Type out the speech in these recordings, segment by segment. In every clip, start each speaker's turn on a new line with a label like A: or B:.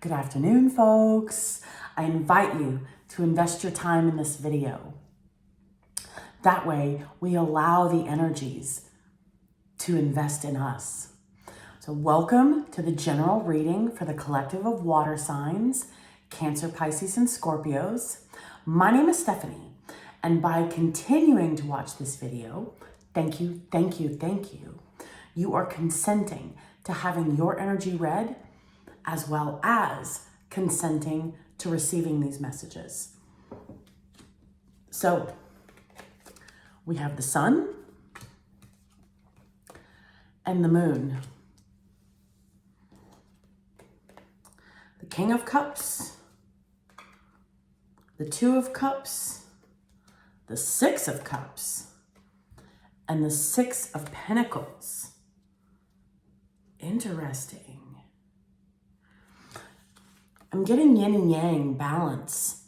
A: Good afternoon, folks. I invite you to invest your time in this video. That way, we allow the energies to invest in us. So welcome to the general reading for the collective of water signs, Cancer, Pisces, and Scorpios. My name is Stephanie, and by continuing to watch this video, thank you, you are consenting to having your energy read, as well as consenting to receiving these messages. So we have the sun and the moon. The King of Cups, the Two of Cups, the Six of Cups, and the Six of Pentacles. Interesting. I'm getting yin and yang balance.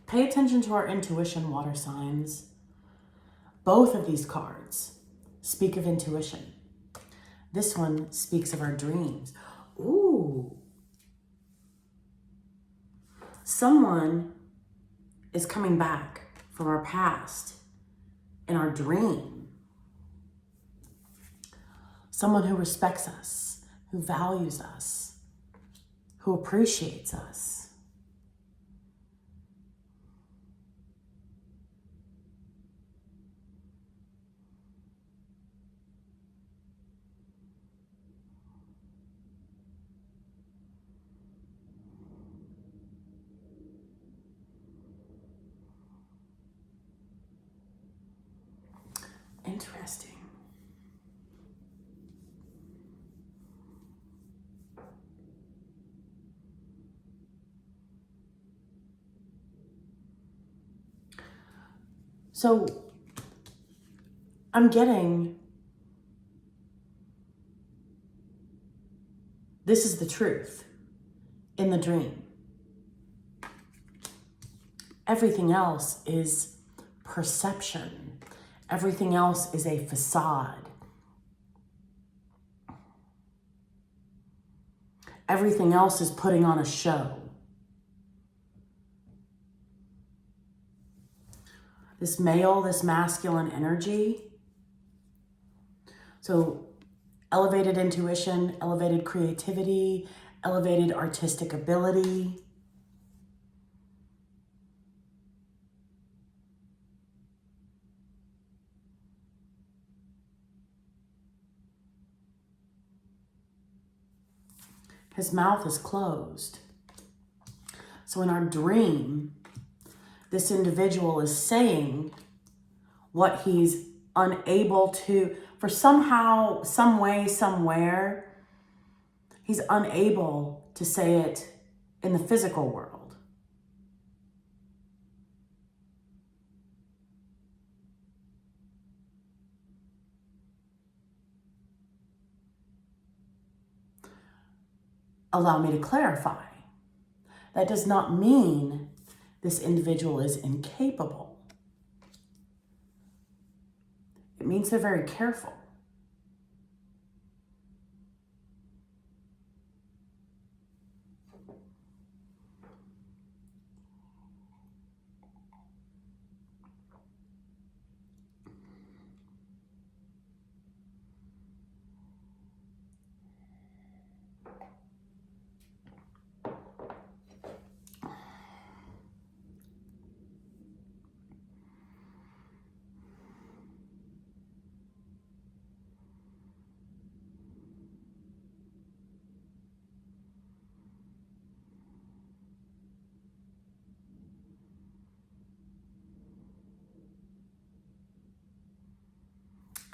A: Pay attention to our intuition, water signs. Both of these cards speak of intuition. This one speaks of our dreams. Ooh. Someone is coming back from our past in our dream. Someone who respects us, who values us, who appreciates us. Interesting. So I'm getting, this is the truth in the dream. Everything else is perception. Everything else is a facade. Everything else is putting on a show. This male, this masculine energy. So elevated intuition, elevated creativity, elevated artistic ability. His mouth is closed. So in our dream, this individual is saying what he's unable to, for somehow, some way, somewhere, he's unable to say it in the physical world. Allow me to clarify. That does not mean this individual is incapable. It means they're very careful.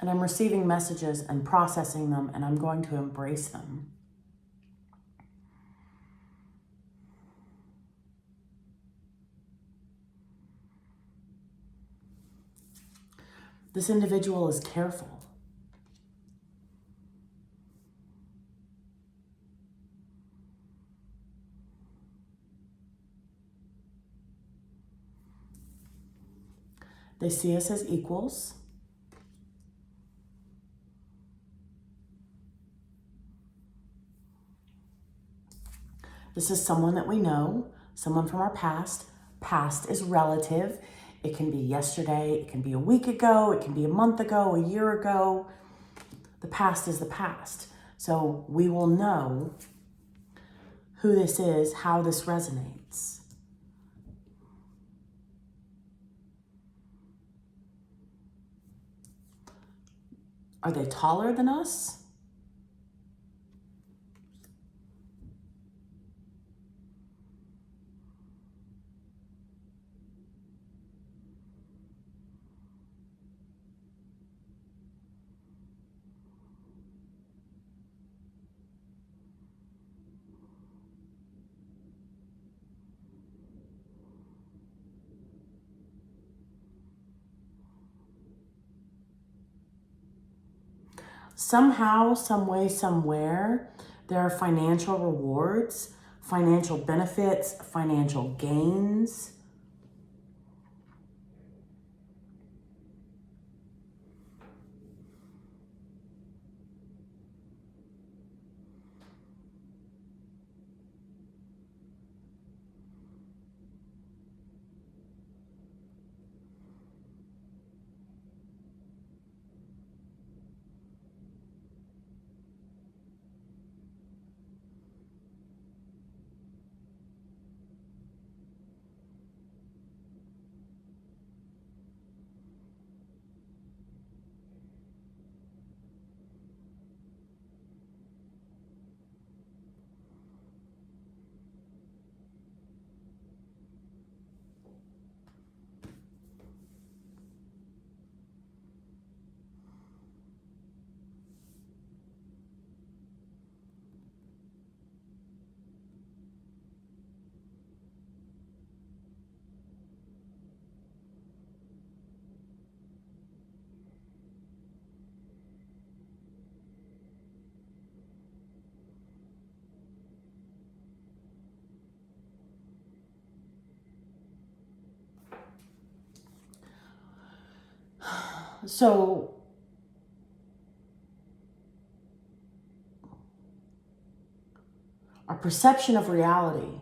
A: And I'm receiving messages and processing them, and I'm going to embrace them. This individual is careful. They see us as equals. This is someone that we know, someone from our past. Past is relative. It can be yesterday, it can be a week ago, it can be a month ago, a year ago. The past is the past. So we will know who this is, how this resonates. Are they taller than us? Somehow, some way, somewhere, there are financial rewards, financial benefits, financial gains. So our perception of reality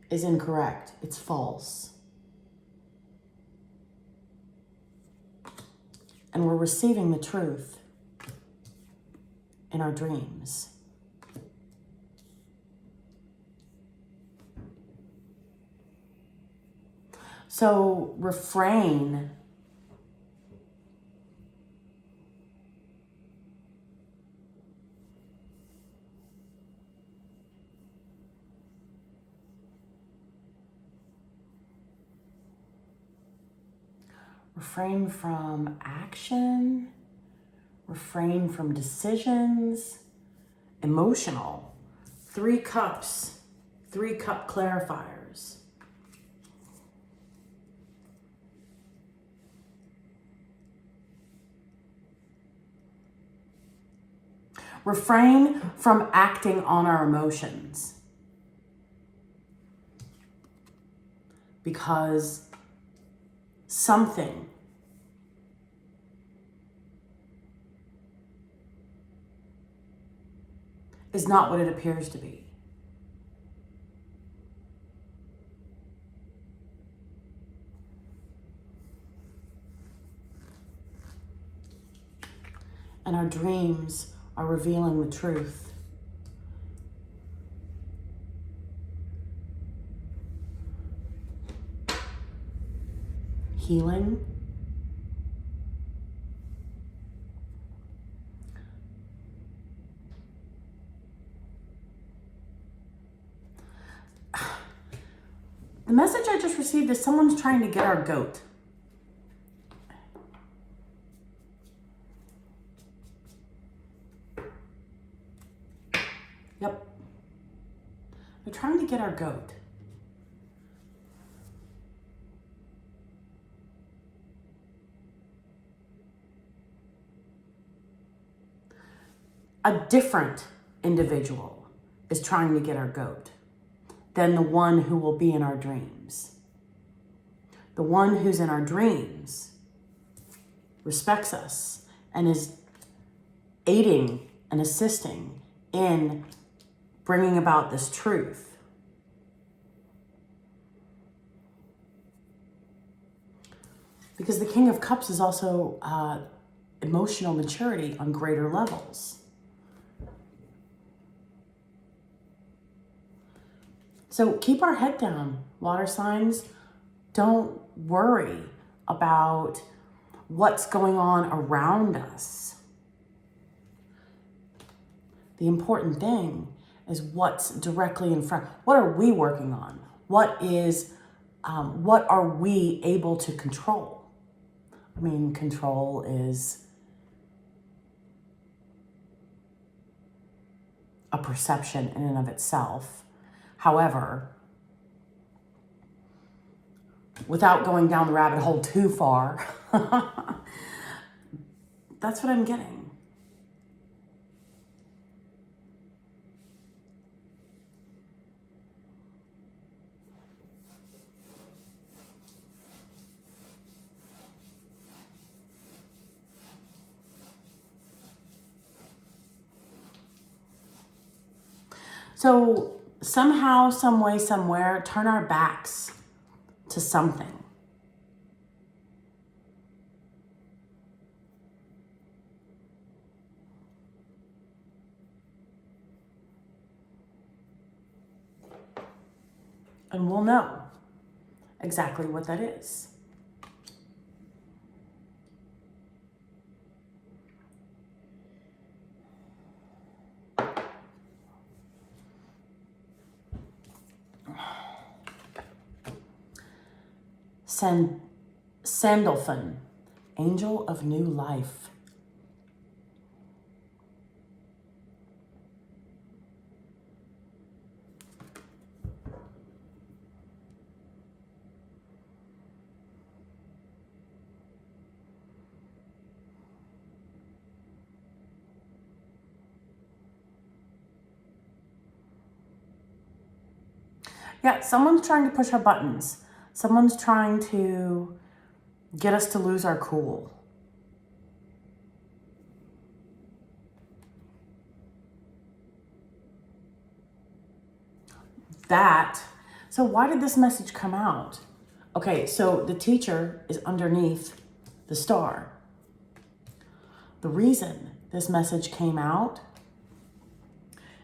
A: is incorrect. It's false. And we're receiving the truth in our dreams. So refrain from action, refrain from decisions, emotional. 3 cups, 3-cup clarifiers. Refrain from acting on our emotions. Because something is not what it appears to be. And our dreams are revealing the truth. Healing. The message I just received is someone's trying to get our goat. trying to get our goat. A different individual is trying to get our goat than the one who will be in our dreams. The one who's in our dreams respects us and is aiding and assisting in bringing about this truth. Because the King of Cups is also emotional maturity on greater levels. So keep our head down, water signs. Don't worry about what's going on around us. The important thing is what's directly in front. What are we working on? What are we able to control? I mean, control is a perception in and of itself. However, without going down the rabbit hole too far, that's what I'm getting. So somehow, some way, somewhere, turn our backs to something. And we'll know exactly what that is. Sandalphon, angel of new life. Yeah, someone's trying to push our buttons. Someone's trying to get us to lose our cool. So why did this message come out? Okay, so the teacher is underneath the star. The reason this message came out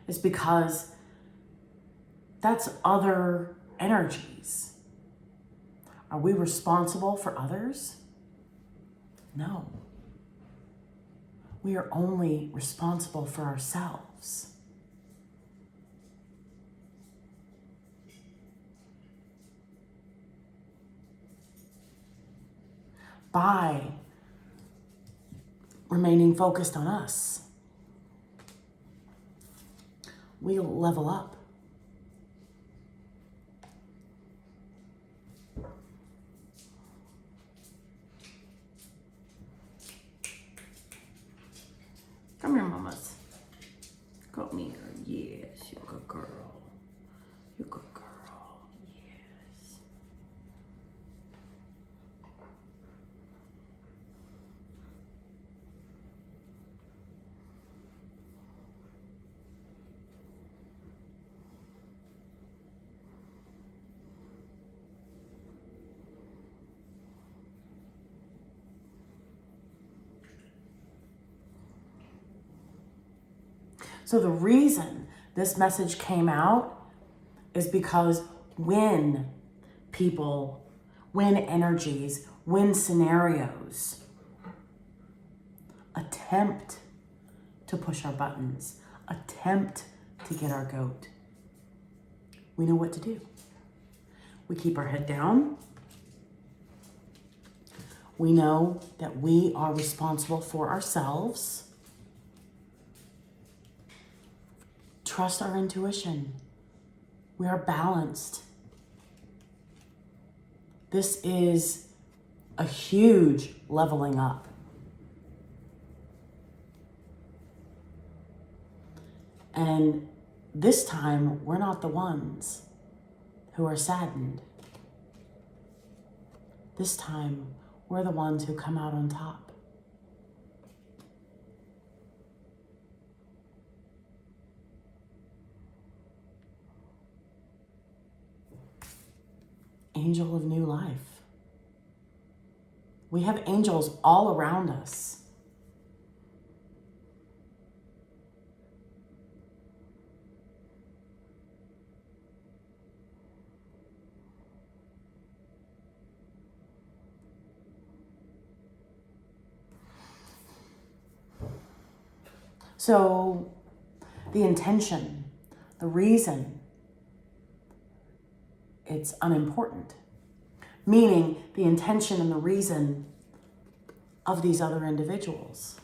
A: is because that's other energies. Are we responsible for others? No. We are only responsible for ourselves. By remaining focused on us, we'll level up. Come here, mamas. Come here. Yes, you're a good girl. You're a good girl. Yes. So the reason this message came out is because when people, when energies, when scenarios attempt to push our buttons, attempt to get our goat, we know what to do. We keep our head down. We know that we are responsible for ourselves. Trust our intuition. We are balanced. This is a huge leveling up. And this time, we're not the ones who are saddened. This time, we're the ones who come out on top. Angel of new life. We have angels all around us. So the intention, the reason, it's unimportant. Meaning the intention and the reason of these other individuals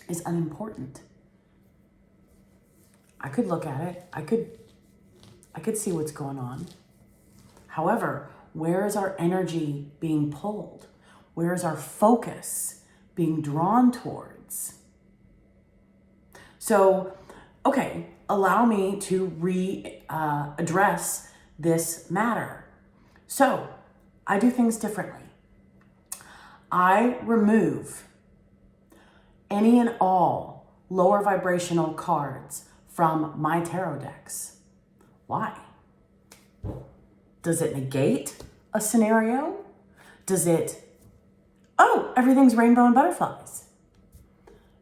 A: is unimportant. I could look at it. I could see what's going on. However, where is our energy being pulled? Where is our focus being drawn towards? So, okay, allow me to address this matter. So, I do things differently. I remove any and all lower vibrational cards from my tarot decks. Why? Does it negate a scenario? Does it, oh, everything's rainbow and butterflies?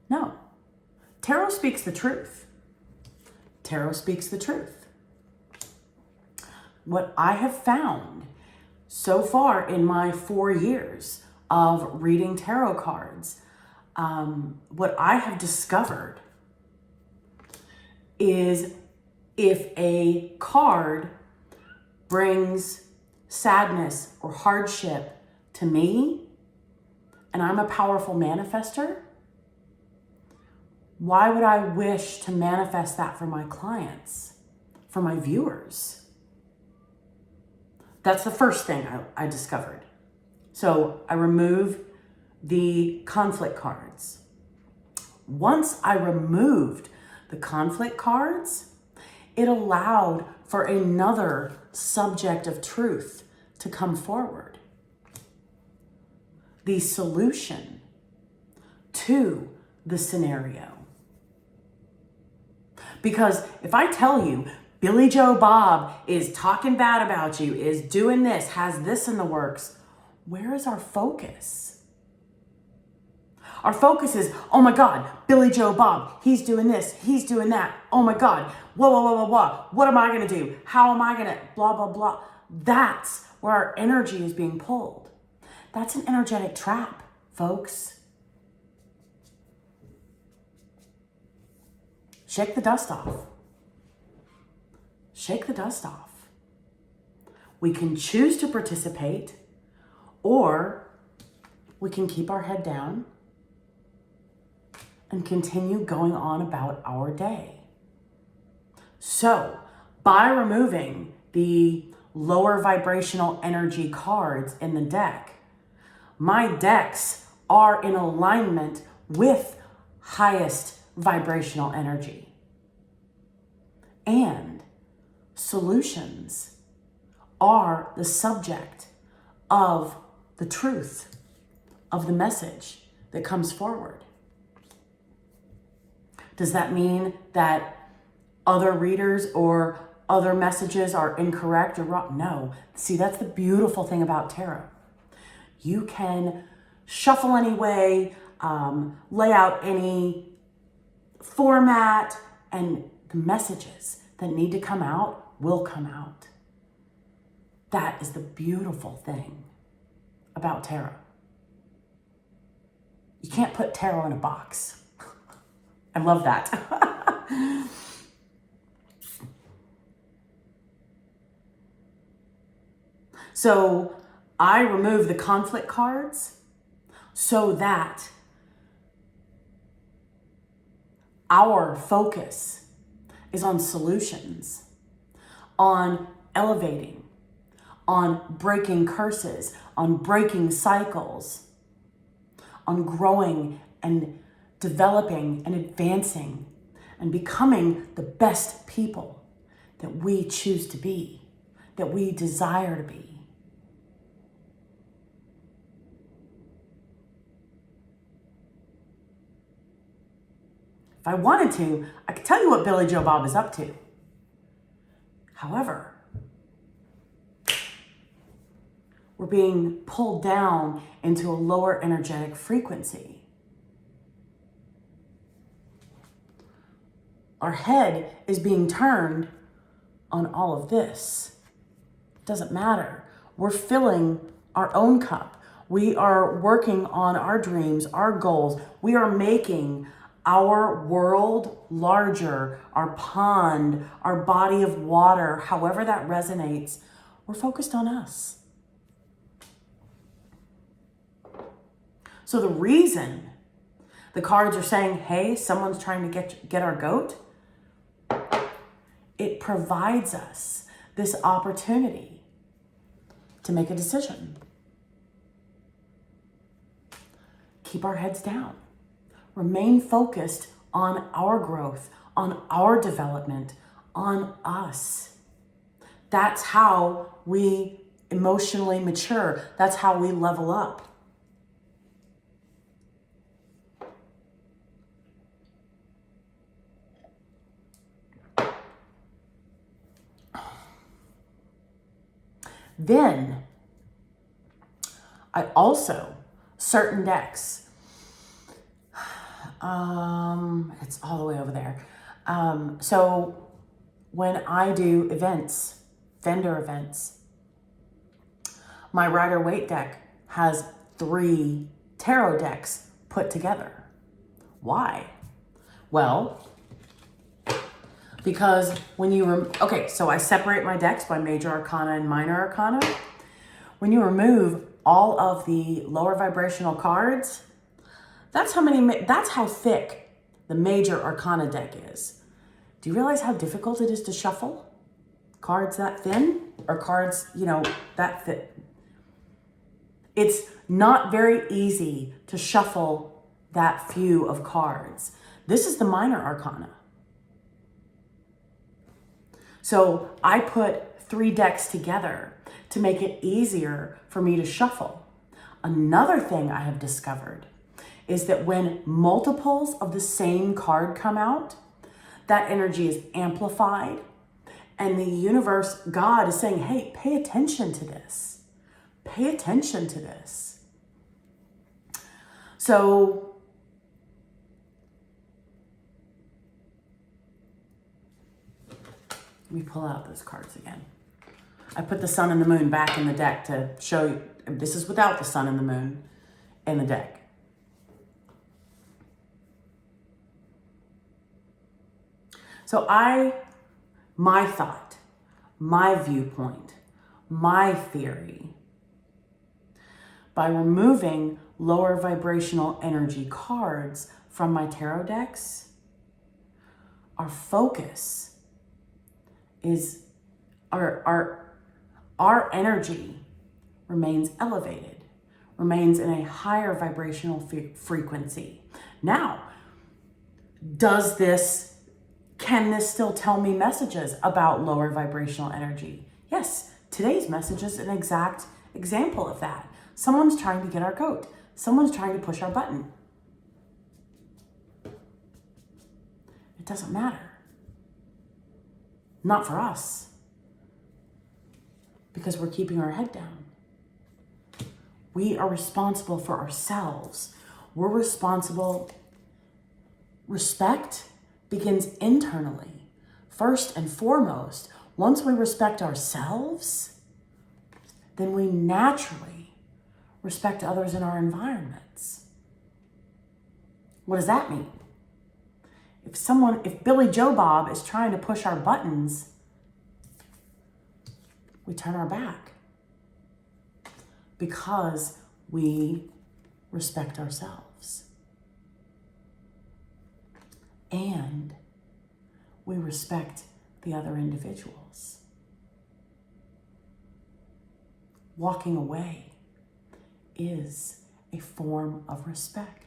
A: No. Tarot speaks the truth. Tarot speaks the truth. What I have found so far in my 4 years of reading tarot cards, what I have discovered is if a card brings sadness or hardship to me, and I'm a powerful manifester, why would I wish to manifest that for my clients, for my viewers? That's the first thing I discovered. So I remove the conflict cards. Once I removed the conflict cards, it allowed for another subject of truth to come forward. The solution to the scenario. Because if I tell you, Billy Joe Bob is talking bad about you, is doing this, has this in the works, where is our focus? Our focus is, oh my God, Billy Joe Bob, he's doing this, he's doing that. Oh my God, whoa, whoa, whoa, whoa, whoa. What am I going to do? How am I going to blah, blah, blah. That's where our energy is being pulled. That's an energetic trap, folks. Shake the dust off. Shake the dust off. We can choose to participate, or we can keep our head down and continue going on about our day. So, by removing the lower vibrational energy cards in the deck, my decks are in alignment with highest vibrational energy. And solutions are the subject of the truth of the message that comes forward. Does that mean that other readers or other messages are incorrect or wrong? No. See, that's the beautiful thing about tarot. You can shuffle any way, lay out any format, and the messages that need to come out will come out. That is the beautiful thing about tarot. You can't put tarot in a box. I love that. So I remove the conflict cards so that our focus is on solutions. on elevating, on breaking curses, on breaking cycles, on growing and developing and advancing and becoming the best people that we choose to be, that we desire to be. If I wanted to, I could tell you what Billy Joe Bob is up to. However, we're being pulled down into a lower energetic frequency. Our head is being turned on all of this. It doesn't matter. We're filling our own cup. We are working on our dreams, our goals. We are making our world larger, our pond, our body of water, however that resonates. We're focused on us. So the reason the cards are saying, hey, someone's trying to get our goat, it provides us this opportunity to make a decision. Keep our heads down. Remain focused on our growth, on our development, on us. That's how we emotionally mature. That's how we level up. Then, I also, certain decks, it's all the way over there. So when I do events, vendor events, my Rider-Waite deck has 3 tarot decks put together. Why? Well, because when you, so I separate my decks by major arcana and minor arcana. When you remove all of the lower vibrational cards, that's how thick the major arcana deck is. Do you realize how difficult it is to shuffle cards that thin, or cards, that thick? It's not very easy to shuffle that few of cards. This is the minor arcana. So I put 3 decks together to make it easier for me to shuffle. Another thing I have discovered is that when multiples of the same card come out, that energy is amplified, and the universe, God, is saying, hey, pay attention to this. Pay attention to this. So let me pull out those cards again. I put the sun and the moon back in the deck to show you. This is without the sun and the moon in the deck. So my thought, my viewpoint, my theory, by removing lower vibrational energy cards from my tarot decks, our focus is our energy remains elevated, remains in a higher vibrational frequency. Now, can this still tell me messages about lower vibrational energy? Yes, today's message is an exact example of that. Someone's trying to get our goat. Someone's trying to push our button. It doesn't matter. Not for us. Because we're keeping our head down. We are responsible for ourselves. We're responsible. Respect begins internally. First and foremost, once we respect ourselves, then we naturally respect others in our environments. What does that mean? If Billy Joe Bob is trying to push our buttons, we turn our back because we respect ourselves. And we respect the other individuals. walking away is a form of respect.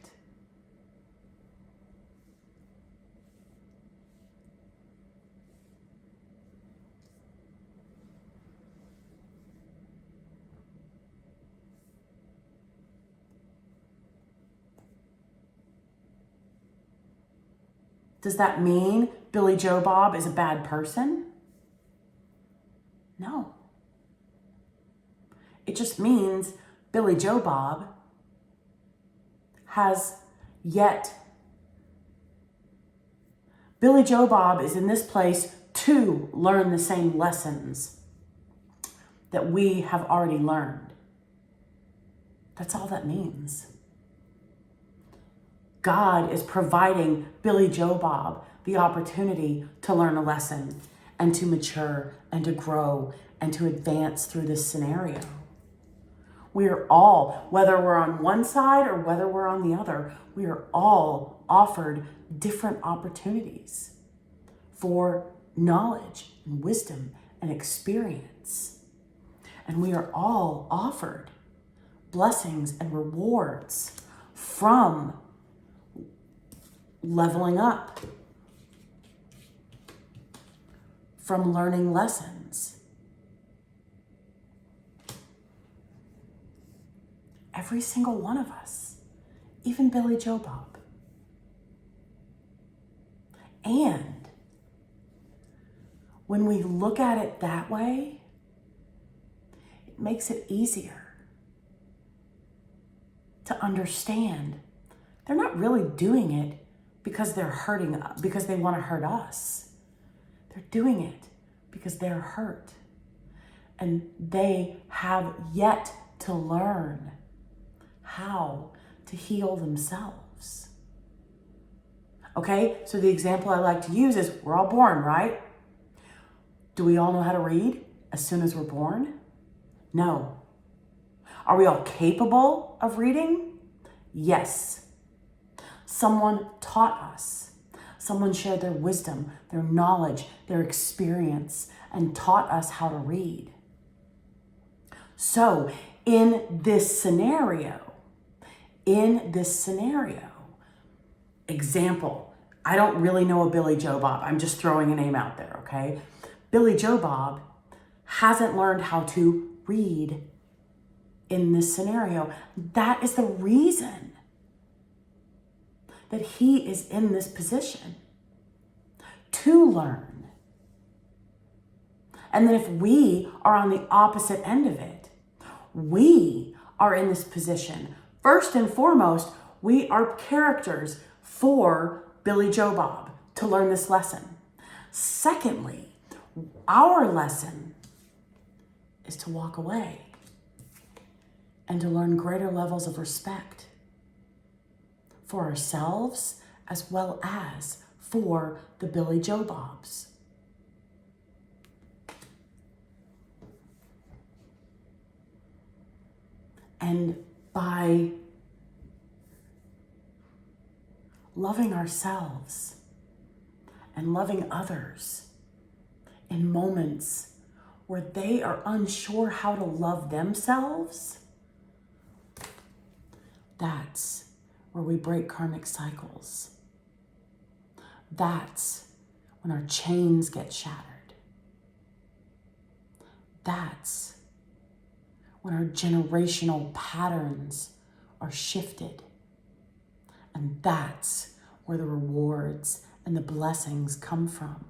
A: Does that mean Billy Joe Bob is a bad person? No. It just means Billy Joe Bob Billy Joe Bob is in this place to learn the same lessons that we have already learned. That's all that means. God is providing Billy Joe Bob the opportunity to learn a lesson and to mature and to grow and to advance through this scenario. We are all, whether we're on one side or whether we're on the other, we are all offered different opportunities for knowledge and wisdom and experience. And we are all offered blessings and rewards from leveling up, from learning lessons. Every single one of us, even Billy Joe Bob. And when we look at it that way, it makes it easier to understand they're not really doing it because they're hurting us, because they want to hurt us. They're doing it because they're hurt. And they have yet to learn how to heal themselves. Okay, so the example I like to use is we're all born, right? Do we all know how to read as soon as we're born? No. Are we all capable of reading? Yes. Someone taught us. Someone shared their wisdom, their knowledge, their experience, and taught us how to read. So in this scenario, example, I don't really know a Billy Joe Bob. I'm just throwing a name out there, okay? Billy Joe Bob hasn't learned how to read in this scenario. That is the reason that he is in this position, to learn. And then if we are on the opposite end of it, we are in this position. First and foremost, we are characters for Billy Joe Bob to learn this lesson. Secondly, our lesson is to walk away and to learn greater levels of respect for ourselves as well as for the Billy Joe Bobs. And by loving ourselves and loving others in moments where they are unsure how to love themselves, that's where we break karmic cycles. That's when our chains get shattered. That's when our generational patterns are shifted. And that's where the rewards and the blessings come from.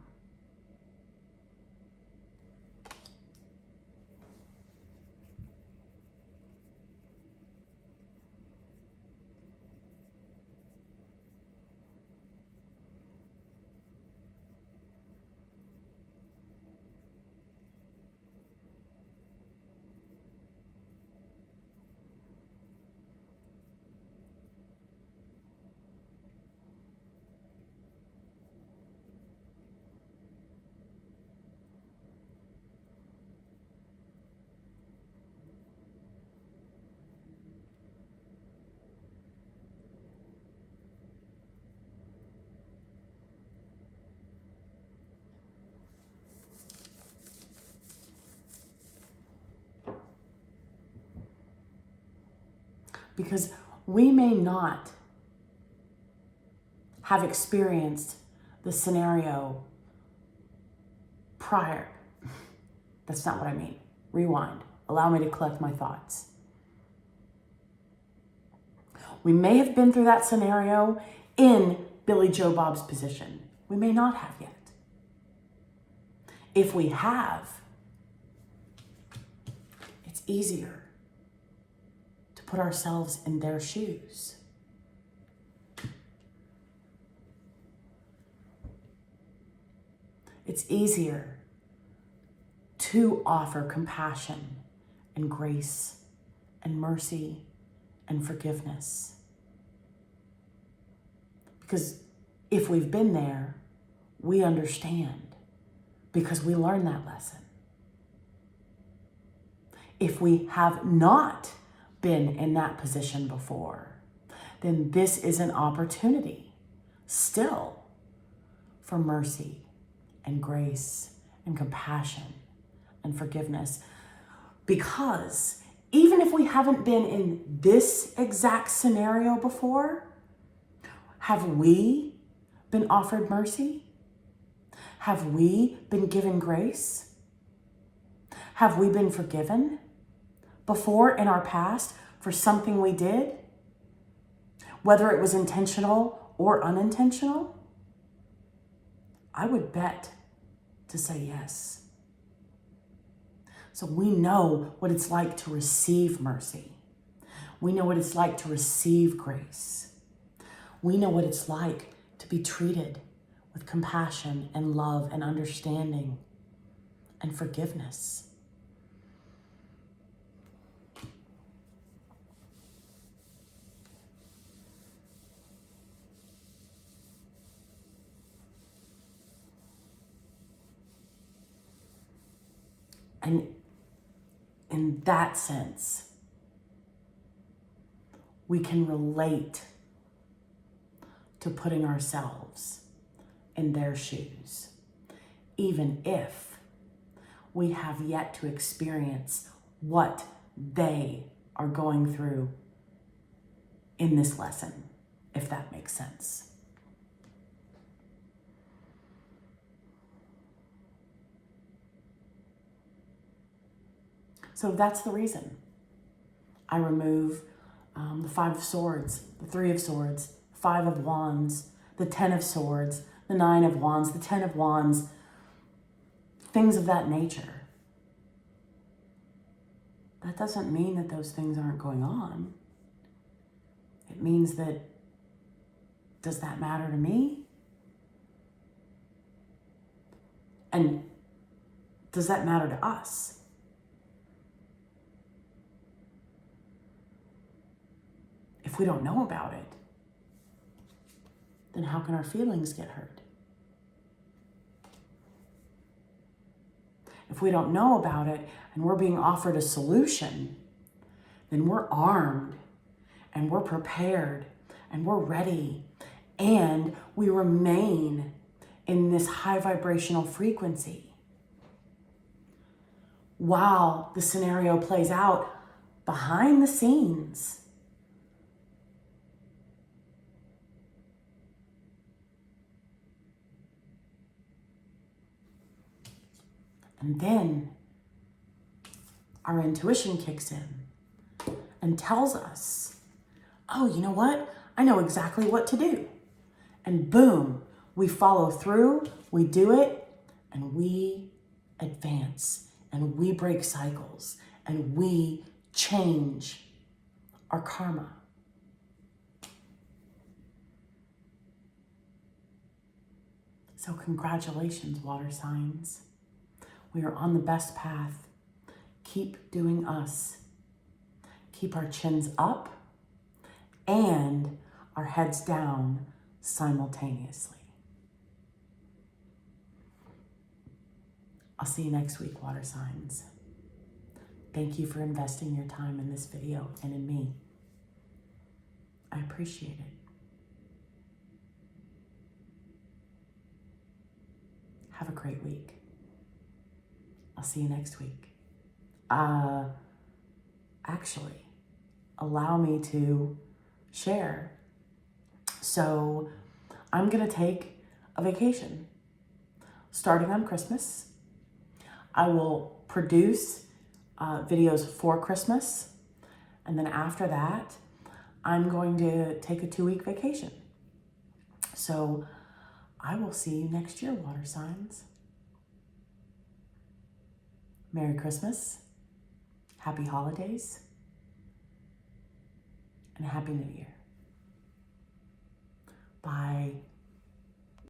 A: because we may not have experienced the scenario prior. That's not what I mean. Rewind. Allow me to collect my thoughts. We may have been through that scenario in Billy Joe Bob's position. We may not have yet. If we have, it's easier to put ourselves in their shoes. It's easier to offer compassion and grace and mercy and forgiveness. Because if we've been there, we understand, because we learned that lesson. If we have not been in that position before, then this is an opportunity still for mercy and grace and compassion and forgiveness. Because even if we haven't been in this exact scenario before, have we been offered mercy? Have we been given grace? Have we been forgiven before in our past for something we did? Whether it was intentional or unintentional? I would bet to say yes. So we know what it's like to receive mercy. We know what it's like to receive grace. We know what it's like to be treated with compassion and love and understanding and forgiveness. And in that sense, we can relate to putting ourselves in their shoes, even if we have yet to experience what they are going through in this lesson, if that makes sense. So that's the reason I remove the 5 of Swords, the 3 of Swords, 5 of Wands, the 10 of Swords, the 9 of Wands, the 10 of Wands, things of that nature. That doesn't mean that those things aren't going on. It means that, does that matter to me? And does that matter to us? If we don't know about it, then how can our feelings get hurt? If we don't know about it and we're being offered a solution, then we're armed and we're prepared and we're ready and we remain in this high vibrational frequency while the scenario plays out behind the scenes. And then our intuition kicks in and tells us, oh, you know what? I know exactly what to do. And boom, we follow through, we do it, and we advance, and we break cycles, and we change our karma. So congratulations, water signs. We are on the best path. Keep doing us. Keep our chins up and our heads down simultaneously. I'll see you next week, water signs. Thank you for investing your time in this video and in me. I appreciate it. Have a great week. I'll see you next week. Actually, allow me to share. So I'm going to take a vacation starting on Christmas. I will produce videos for Christmas. And then after that, I'm going to take a 2-week vacation. So I will see you next year, water signs. Merry Christmas, Happy Holidays, and Happy New Year.